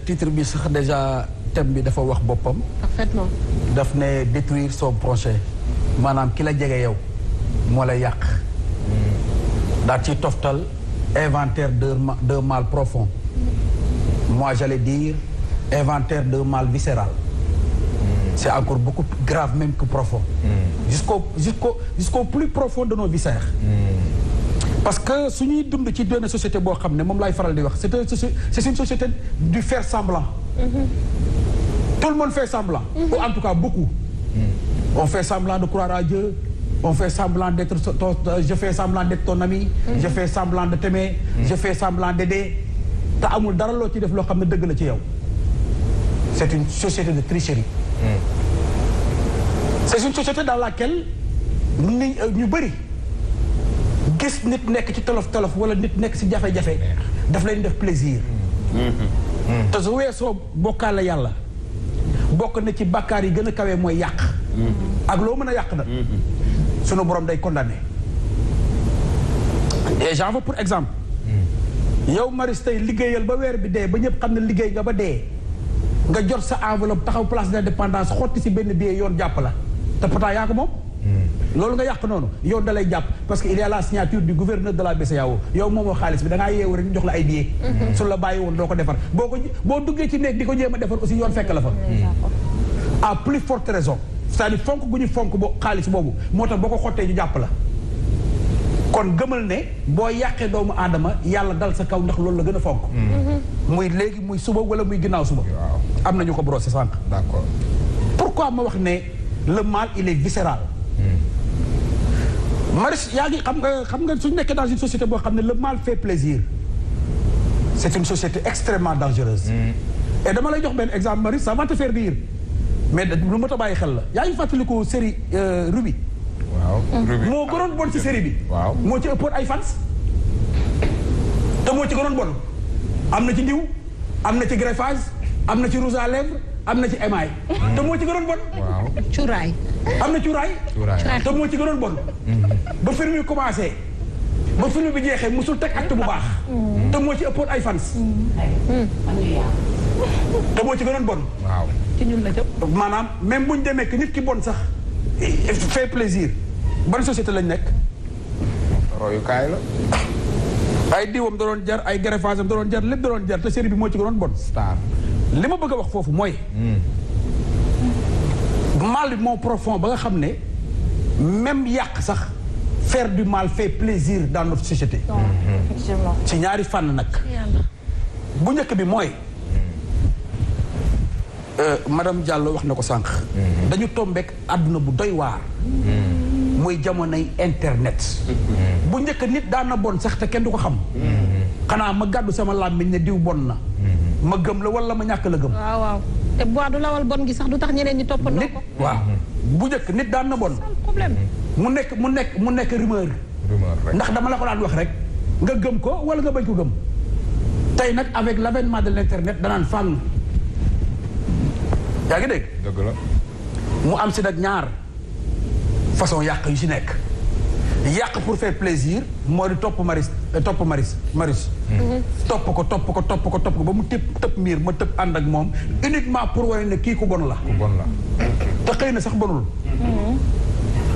titre bi sax déjà thème bi dafa wax boppam. parfaitement. daf ne détruire son prochain maanaam ki la jege yow moo lay yàq. daal ci toftal inventaire de mal profond. moi j'allais dire inventaire de mal viscéral. c'est encore beaucoup plus grave même que profond. jusqu'au plus profond de nos viscères. parce que su ñuy dund ci benn société boo xam ne moom laay faral di wax c'est une société du faire semblant. tout le monde fait semblant. ou en tout cas beaucoup. on fait semblant de croire à Dieu. on fait semblant d'être je fais semblant d'être ton ami. je fais semblant de t'aimer. je fais semblant d'aider. te amul dara loo ci def loo xam ne dëgg la ci yow. c'est une société de tricherie. c'est une société dans laquelle ñu bëri gis nit nekk ci tolof-tolof wala nit nekk ci jafe-jafe daf leen def plaisir. te su weesoo bokkaale yàlla bokk na ci bàkkaar yi gën a kawee mooy yàq. ak loo mën a yàq nag. sunu borom day condamné. et j'en veux pour exemple. yow Maris tey liggéeyal ba weer bi dee ba ñëpp xam ne liggéey nga ba dee nga jot sa enveloppe taxaw place d'indépendance xotti ci benn billet yoon jàpp la te pourtant yaa ko moom. loolu nga yàq noonu yow da lay jàpp parce que il y a la signature du gouverneur de la BCEAO yow moomoo xaalis bi da ngaa yeewu rek ñu jox la ay billets. su la bàyyi woon doo ko defar boo duggee ci nekk di ko jéem a defar aussi yoon fekk la fa. à plus forte raison c'est-à-dire fonk gu ñu fonk xaalis boobu moo tax boo ko xottee ñu jàpp la. kon gëmal ne boo yàqee doomu aadama yàlla dal sa kaw ndax loolu la gën a fonk. muy léegi muy suba wala muy ginnaaw suba. am nañu ko brossé sànq. d'accord. pourquoi ma wax ne le mal il est viscéral. Maris yaa ngi xam nga suñu nekkee dans une société boo xam ne le mal fait plaisir. c'est une société extrêmement dangereuse. et dama lay jox benn exemple Maris ça va te faire rire mais lu ma ta bàyyi xel la yaa ngi fàttaliku série Ruby. waaw moo gënoon bon ci série bi. waaw moo ci ëppoon ay fans. te moo ci gënoon bon. am na ci ndiw am na ci greffage am na ci rouge à lèvres am na ci émail. te moo ci gënoon bon. waaw cuuraay. am na cuuraay. te moo ci gënoon bon. ba film yi commencé ba film bi jeexee musul teg acte bu baax. te moo ci ëppoon ay fans. te moo ci gënoon bon. waaw ci ñun la jëm. maanaam même buñ demee que nit ki bon sax fait plaisir. ban société lañ nekk. royukaay la. ay diwam da doon jar ay greffage am da doon jar lépp da doon jar te série bi moo ci gënoon bon. star. li ma bëgg a wax foofu mooy. mal bi moo profond ba nga xam ne même yàq sax faire du mal fait plaisir dans notre société. effectivement. ci ñaari fànn nag. bu njëkk bi mooy. madame Diallo wax na ko sànq. dañu tombeek àdduna bu doy waar. muy jamonoy internet. bu njëkk nit daan na bon sax te kenn du ko xam. xanaa ma gàddu sama làmmiñ ne diw bon na. ma gëm la wala ma ñàkk la gëm. waaw waaw te bois du lawal bon gi sax du tax ñeneen ñi toppandoo nit ko. waaw bu njëkk nit daan na bon. problème. mu nekk rumeur. rumeur rek. ndax dama la ko daan wax rek nga gëm ko wala nga bañ ko gëm. tey nag avec l'avènement de l'internet danaan fànn. yaa ngi dégg. dëgg la. mu am si nag ñaar façon yàq yu si nekk. yàq pour faire plaisir moo di topp Maris. topp ko ba mu tëb miir ma tëb ànd ak moom uniquement pour wane ne kii ku bon la. ku bon la. te xëy na sax bonul.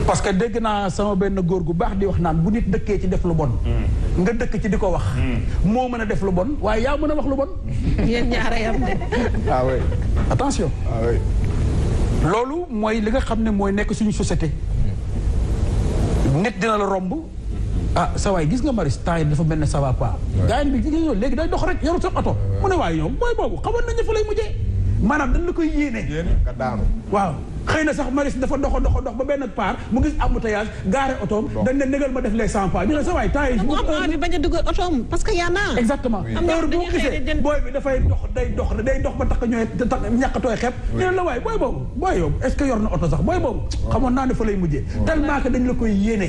parce que dégg naa sama benn góor gu baax di wax naan bu nit dëkkee ci def lu bon. nga dëkk ci di ko wax. moo mën a def lu bon waaye yaa mën a wax lu bon. yéen ñaara yam de. ah oui. attention. ah oui. loolu mooy li nga xam ne mooy nekk suñu société. nit dina la romb. ah sa waay gis nga Maris temps yi dafa mel ne ça va pas. gars yi bi léegi day dox rek yorut sa oto. mu ne waaye ñoom mooy boobu xamoon nañu fa lay mujjee. maanaam dañ la koy yéene. yéen nga daanu. waaw xëy na sax Maris dafa dox ba benn part mu gis embouteillage gaare otoom. dañ ne négal ma def les 100 pas ñu ne sa waay temps yi. mu am envie bañ a dugal otoom parce que y en a. exactement heure boo gisee booy bi dafay dox ba tax ñàkkatooy xepp. ñu ne la waay booy boobu booy yow est-ce que yor na oto sax booy boobu. xamoon naa ne fa lay mujjee. tellement que dañ la koy yéene.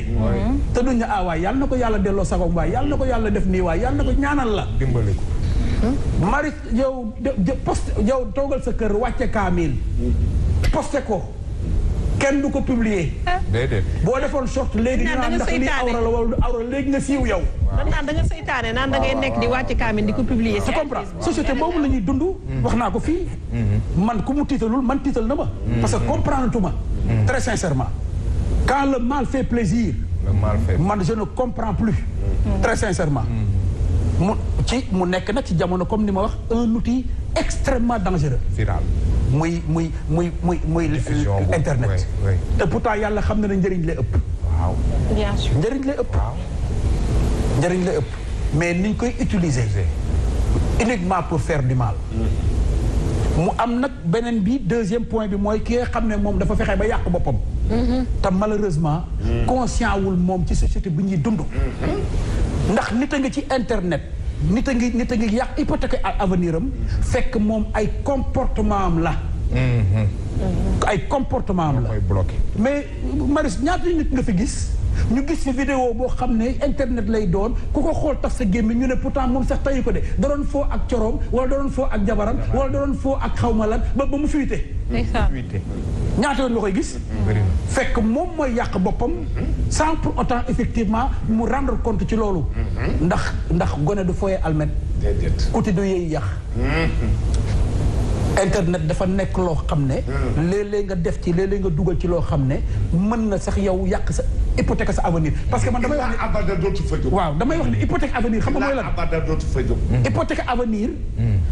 te duñ ne ah waay yàlla na ko yàlla delloo sagom waay yàlla na ko yàlla def nii waay yàlla na ko ñaanal la. dimbali ko. Maris yow toogal sa kër wàcce kaamil posté ko kenn du ko publier. déedéet. boo defoon short léegi ñu naan ndax lii awra la wala awra léegi nga siiw yow. dañ naan da nga seytaane naan da ngay nekk di wàcc kaamil di ko publier. tu comprends société boobu la ñuy dund. wax naa ko fii. man ku mu tiitalul man tiital na ma. parce que comprendre tuma. très sincèrement. quand le mal fait plaisir. le mal fait. man je ne comprends plus. très sincèrement. mu nekk nag ci jamono comme ni ma wax un outil extrêmement dangereux. viral. muy diffusion internet. oui. te pourtant yàlla xam na ne njëriñ lay ëpp. waaw. bien sûr njëriñ lay ëpp. waaw. njëriñ lay ëpp mais niñ koy utiliser. uniquement pour faire du mal. mu am nag beneen bi deuxième point bi mooy ki nga xam ne moom dafa fexe ba yàq boppam. te malheureusement. conscient wul moom ci société bu ñuy dund. ndax nit a nga ci internet. nit a ngi yàq hypothèque avenir am. fekk moom ay comportement am la. ay comportement am la. koy bloqué. mais Maris ñaata nit nga fi gis. ñu gis ci vidéo boo xam ne internet lay doon ku ko xool taf sa gémmi ñu ne pourtant moom sax tayu ko de da doon foo ak coroom wala da doon foo ak jabaram wala da doon foo ak xawma lan ba mu fuite. ñaata yoon nga koy gis. fekk moom mooy yàq boppam. sans pour autant effectivement mu rendre compte ci loolu. ndax gone du fooyee almet. kuti du yeey yàq. internet dafa nekk loo xam ne. léeg-léeg nga def ci léeg-léeg nga dugal ci loo xam ne mën na sax yow yàq sa hypothèque sa avenir. parce que man damay wax ne abada dootu fa jóg. waaw damay wax ne hypothèque avenir xam nga mooy lan. abada dootu fa jóg. hypothèque avenir.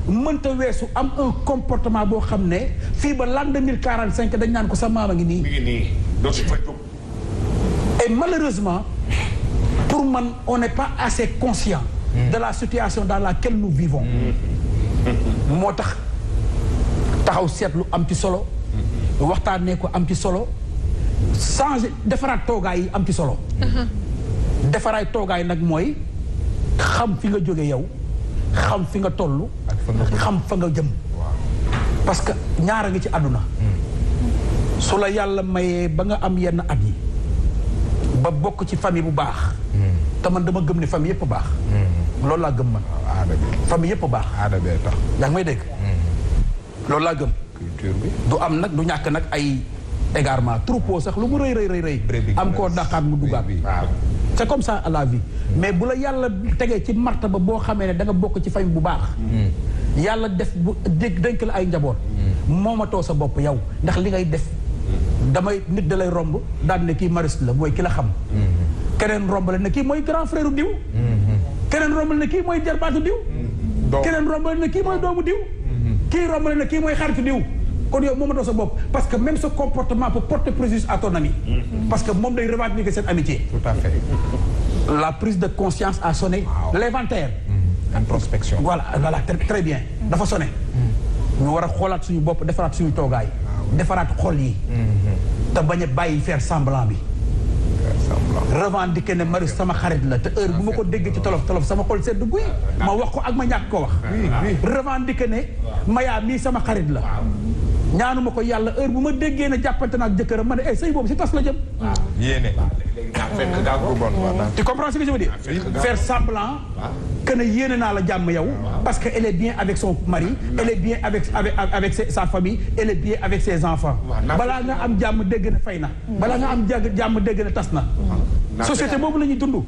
mënta weesu am un comportement boo xam ne fii ba l'an 2045 dañ naan ko sa maam a ngi nii. mi ngi nii dootu fa jóg. et malheureusement pour man on n'est pas assez conscient. de la situation dans laquelle nous vivons. moo tax. taxaw seetlu am ci solo. waxtaanee ko am ci solo. changer defaraat toogaay yi am ci solo. defaraat toogaay nag mooy xam fi nga jóge yow xam fi nga toll. xam fa nga jëm. parce que ñaara ngi ci àdduna. su la yàlla mayee ba nga am yenn at yi. ba bokk ci famille bu baax. te man dama gëm ne famille yëpp baax. loolu laa gëm man. famille yëpp baax. aada bee tax. yaa ngi may dégg. loolu laa gëm. culture bi. du am nag du ñàkk nag ay égarement troupeau sax lu mu rëy. am koo daqaat mu duggaat. waaw c'est comme ça à la vie. mais bu la yàlla tegee ci martaba boo xamee ne da nga bokk ci famille bu baax. yàlla def bu dénk la ay njaboot. moomatoo sa bopp yow ndax li ngay def. damay nit da lay romb daan ne kii Maris la mooy ki la xam. keneen romb la ne kii mooy grand frère diw. keneen romb la ne kii mooy jarbaatu diw. keneen romb la ne kii mooy doomu diw. kii romb la ne kii mooy xaritu diw. kon yow moomatoo sa bopp parce que même ce comportement peut porter préjudice à ton ami. parce que moom day revendiquer cette amitié. tout à fait. la prise de conscience a sonné. l'inventaire. introspection. voilà très bien. dafa sonné. ñu war a xoolaat suñu bopp defaraat suñu toogaay. defaraat xol yi. te bañ a bàyyi faire semblant bi. revendiquer ne Maris sama xarit la te heure bu ma ko dégg ci tolof sama xol sedd guy ma wax ko ak ma ñàkk ko wax. revendiquer ne Maya mii sama xarit la. ñaanuma ko yàlla heure bu ma déggee ne jàppante na ak jëkkëram ma ne sëy boobu si tas la jëm. yéene. tu comprends ce que je veux dire. faire semblant que ne yéene naa la jàmm yow. parce que elle est bien avec son mari. elle est bien avec sa famille. elle est bien avec ses enfants. balaa nga am jàmm dégg na fay na. balaa nga am jàmm dégg na tas na. société boobu la ñuy dund.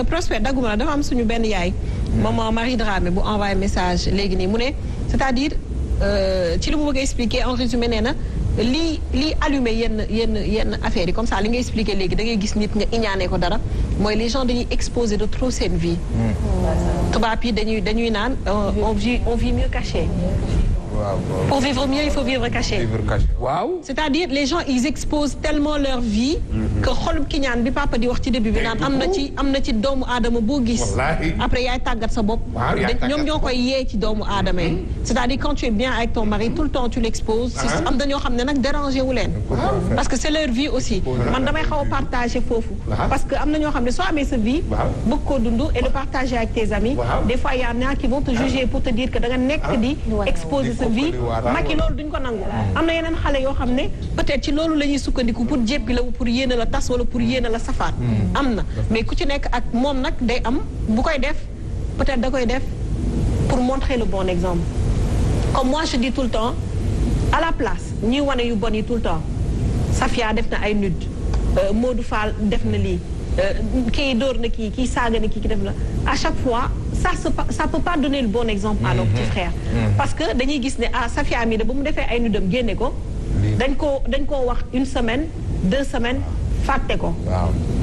Prospère dagguma la dafa am suñu benn yaay. maman Marie Dramé bu envoyé message léegi nii mu ne c'est-à-dire ci li mu bëgg a expliquer en résumé nee na lii allumé yenn affaires yi comme ça li nga expliqué léegi da ngay gis nit nga iñaanee ko dara mooy les gens dañuy exposer de trop seen vie. tubaab yi dañuy naan on vit mieux caché. Pour vivre mieux, il faut vivre caché. waaw. c'est-à-dire les gens ils exposent tellement leur vie. que xolub ki ñaan bi papa di wax ci début bi naan am na ci doomu aadama boo gis. après yaay tàggat sa bopp. ñoom ñoo koy yee ci doomu aadama yi. c'est-à-dire quand tu es bien avec ton mari tout le temps tu l'exposes. am na ñoo xam ne nag dérangé wu leen. parce que c'est leur vie aussi. man damay xaw a partager foofu. parce que am na ñoo xam ne soo amee sa vie. bëgg koo dund et le partager avec tes amis. des fois y en a qui vont te juger pour te dire que da nga nekk di exposer sa vie. Macky loolu duñ ko nangu. am na yeneen xale yoo xam ne peut-être ci loolu la ñuy sukkandiku pour jéppi la pour yéene la tas wala pour yéene la safaat. am na mais ku ci nekk ak moom nag day am bu koy def peut-être da koy def pour montrer le bon exemple. comme moi je dis tout le temps à la place ñuy wane yu bon yi tout le temps Safia def na ay nude Modou Fall def na lii kii dóor na kii saaga na kii def na à chaque fois ça peut pas donner le bon exemple à nos petits frères parce que dañuy gis ne Safia mi da ba mu defee ay nudam génne ko dañ koo wax 1 semaine 2 semaines fàtte ko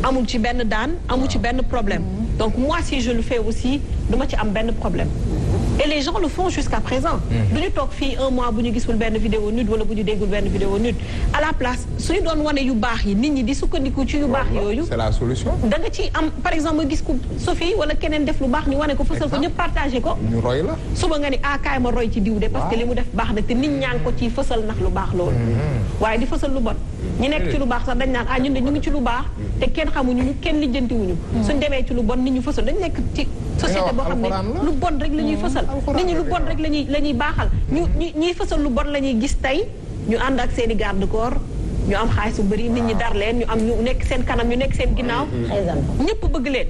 amul ci benn daan amul ci benn problème donc moi si je le fais aussi duma ci am benn problème et les gens le font jusqu'à présent du ñu toog fii 1 mois bu ñu gisul benn vidéo nude wala bu ñu déggul benn vidéo nude à la place suñu doon wane yu baax yi nit ñi di sukkandiku ci yu baax yooyu c'est la solution da nga ci am par exemple nga gis ko Sophie wala keneen def lu baax ñu wane ko fësal ko ñëpp partagé ko ñu roy la suba nga ni kaay ma roy ci diw de parce que li mu def baax na te nit ñaa ngi ko ci fësal ndax lu baax loolu waaye di fësal lu bon ñi nekk ci lu baax sax dañ naan ñun de ñu ngi ci lu baax te kenn xamuñu ñu kenn lijjantiwuñu suñ demee ci lu bon nit ñu fësal dañ nekk ci société boo xam ne lu bon rek la ñuy fësal nit ñi lu bon rek la ñuy baaxal ñuy fësal lu bon la ñuy gis tey ñu ànd ak seen i garde corps ñu am xaalis bu bëri nit ñi dar leen ñu nekk seen kanam ñu nekk seen ginnaaw ñëpp bëgg leen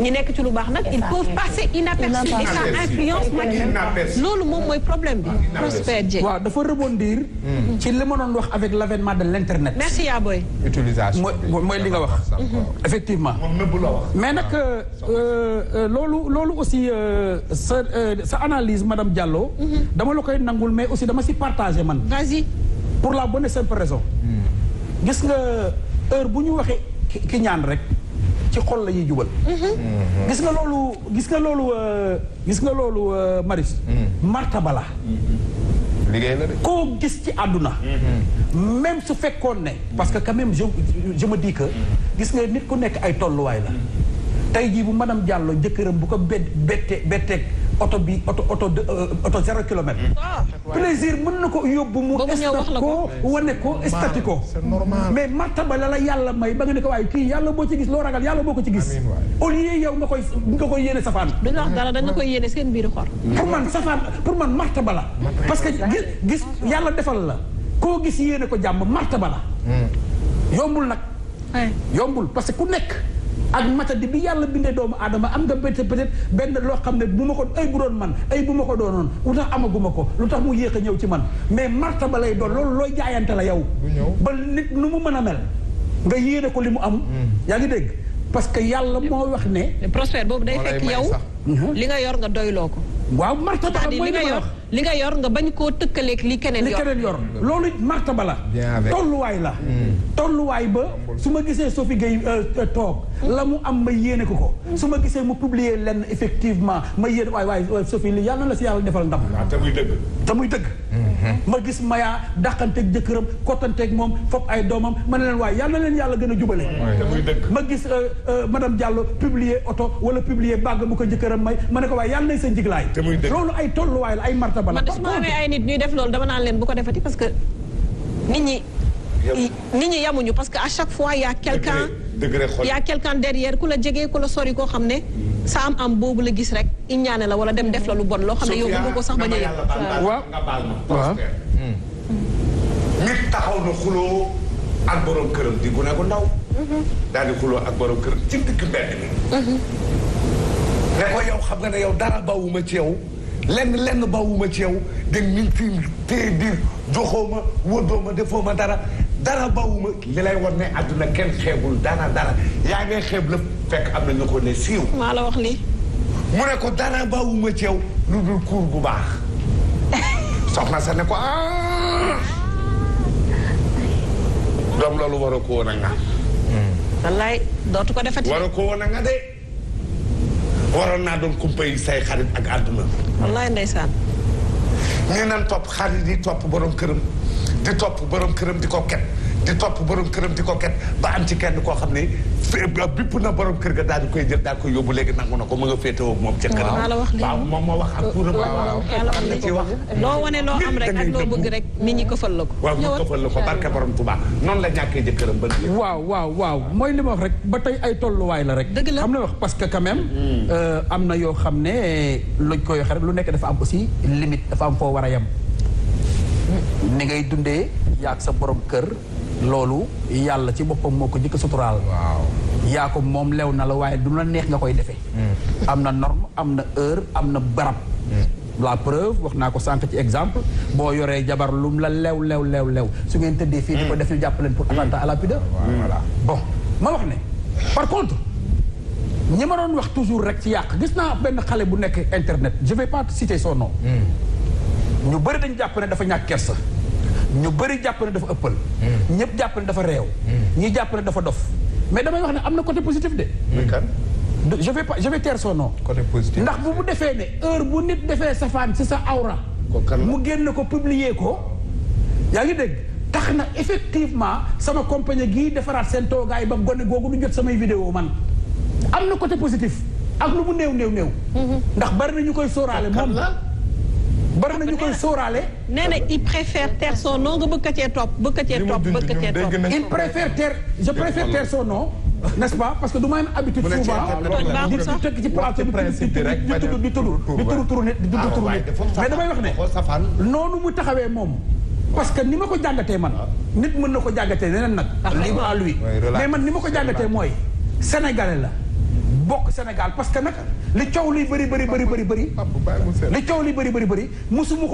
ñi nekk ci lu baax nag ils peuvent passer inaperçus et ça influence loolu moom mooy problème bi Prospère Dieng waaw dafa rebondir ci li ma doon wax avec l'avènement de l'internet merci yaa boy utilisation mooy li nga wax effectivement mais nag loolu aussi sa analyse madame Diallo dama la koy nangul mais aussi dama si partagé man vas-y pour la bonne et simple raison gis nga heure bu ñu waxee ki ñaan rek ci xol la ñuy jubal gis nga loolu Maris martaba la liggéey la de koo gis ci àdduna même su fekkoon ne parce que quand même je me dis que gis nga nit ku nekk ay tolluwaay la tey jii bu madame Diallo jëkkëram bu ko betteeg oto 0 kilomètre plaisir mën na ko yóbbu mu estat ko wane ko estati ko mais martaba la yàlla may ba nga ne ko waaye kii yàlla boo ci gis loo ragal yàlla boo ko ci gis au lieu yow nga koy yéene safaan duñu wax dara dañ la koy yéene seen biiru xor pour man martaba la parce que gis yàlla defal la koo gis yéene ko jàmm martaba la yombul nag yombul parce que ku nekk ak matadi bi yàlla bindee doomu aadama am nga peut-être benn loo xam ne bu ma ko bu doon man bu ma ko doonoon lu tax amaguma ko lu tax mu yéex a ñëw ci man mais martaba lay doon loolu looy jaayante la yow ba nit nu mu mën a mel nga yéene ko li mu am yaa ngi dégg parce que yàlla moo wax ne Prospère boobu day fekk yow li nga yor nga doyloo ko waaw martaba la mooy li nga yor nga bañ koo tëkkaleeg li keneen yor loolu martaba la tolluwaay la tolluwaay ba su ma gisee Sophie Gueye toog la mu am ma yéene ko su ma gisee mu publier lenn effectivement ma yéene waay Sophie li yàlla na la si yàlla defal ndam te muy dëgg ma gis Maya dàqanteeg jëkkëram kottanteeg moom foog ay doomam ma ne leen waaye yàlla na leen yàlla gën a jubale ma gis madame Diallo publier oto wala publier bàgg bu ko jëkkëram may ma ne ko waaye yàlla nañ sa njiglaay loolu ay tolluwaay la ay martaba la man su ma amee ay nit ñuy def loolu dama naan leen bu ko defati parce que nit ñi yamuñu parce que à chaque fois y a quelqu'un derrière ku la jege ku la sori koo xam ne sa am boobu la gis rek iññaane la wala dem def la lu bon loo xam ne yow bëgg ko sax bañ a yëg nga baal ma nit taxaw na xuloo ak borom këram di gune gu ndaw daal di xuloo ak borom këram ci digg mbedd mi ne ko yow xam nga ne yow dara bawuma ci yow lenn bawuma ci yow dégg ni fi téye biir joxoo ma wóodoo ma defoo ma dara bawuma li lay war ne àdduna kenn xeebul dara yaa ngay xeeb la fekk am na ñu ko ne siiw maa la wax lii mu ne ko dara bawuma ci yow lu dul kuur gu baax soxna sa ne ko doom loolu war a ko woon a nga wallaay dootu ko defati war a ko woon a nga de waroon naa doon kumpa yi say xarit ak àdduna wallaay ndeysaan ñu nan topp xarit yi topp borom këram di topp borom këram di ko ket di topp borom këram di ko ket ba am ci kenn koo xam ne bipp na borom kër ga daal di koy jël daal koy yóbbu léegi nangu na ko mu nga féetewoo moom ca këram waaw moom moo wax ak turam am na ci wax loo wane loo am rek ak loo bëgg rek nit ñi këfal la ko waaw ñu këfal la ko barke borom Tuubaa noonu la ñàkkee jëkkëram ba waaw mooy li ma wax rek ba tey ay tolluwaay la rek xam na wax parce que quand même am na yoo xam ne luñ koy wax rek lu nekk dafa am aussi limite dafa am foo war a yem ni ngay dundee yaag sa borom kër loolu yàlla ci boppam moo ko jëkk suturaal yaa ko moom lew na la waaye du la neex nga koy defee am na norme am na heure am na barab la preuve wax naa ko sànq ci exemple boo yoree jabar lum la lew su ngeen tëddee fii di ko def ñu jàpp leen pour attentat à la pudeur. voilà bon ma wax ne par contre ñi ma doon wax toujours rek ci yàq gis naa benn xale bu nekk internet je vais pas citer son nom. ñu bëri dañu jàpp ne dafa ñàkk kersa. ñu bëri jàpp ne dafa ëppal. ñëpp jàpp ne dafa réew. ñii jàpp ne dafa dof mais damay wax ne am na côté positif de. je vais taire son nom. côté positif ndax bu mu defee ne heure bu nit defee safaan ci sa awra. mu génn ko publier ko. yaa ngi dégg tax na effectivement sama compagnie gii defaraat seen toogaay ba gone googu du jot samay vidéo man. am na côté positif ak lu mu néew. ndax bari na ñu koy sóoraale moom. bari na ñu koy sóoraale. nee na il préfère taire son nom nga bëgg cee topp il préfère taire je préfère taire son nom. n'est-ce pas parce que du ma am habitude souvent di tëkk ci plateau di tudd turu nit mais damay wax ne noonu mu taxawee moom parce que ni ma ko jàngatee man nit mën na ko jàngatee neneen nag libre à lui mais man ni ma ko jàngatee mooy sénégalais la bokk Sénégal parce que nag li coow li bëri li coow li bëri musuma ko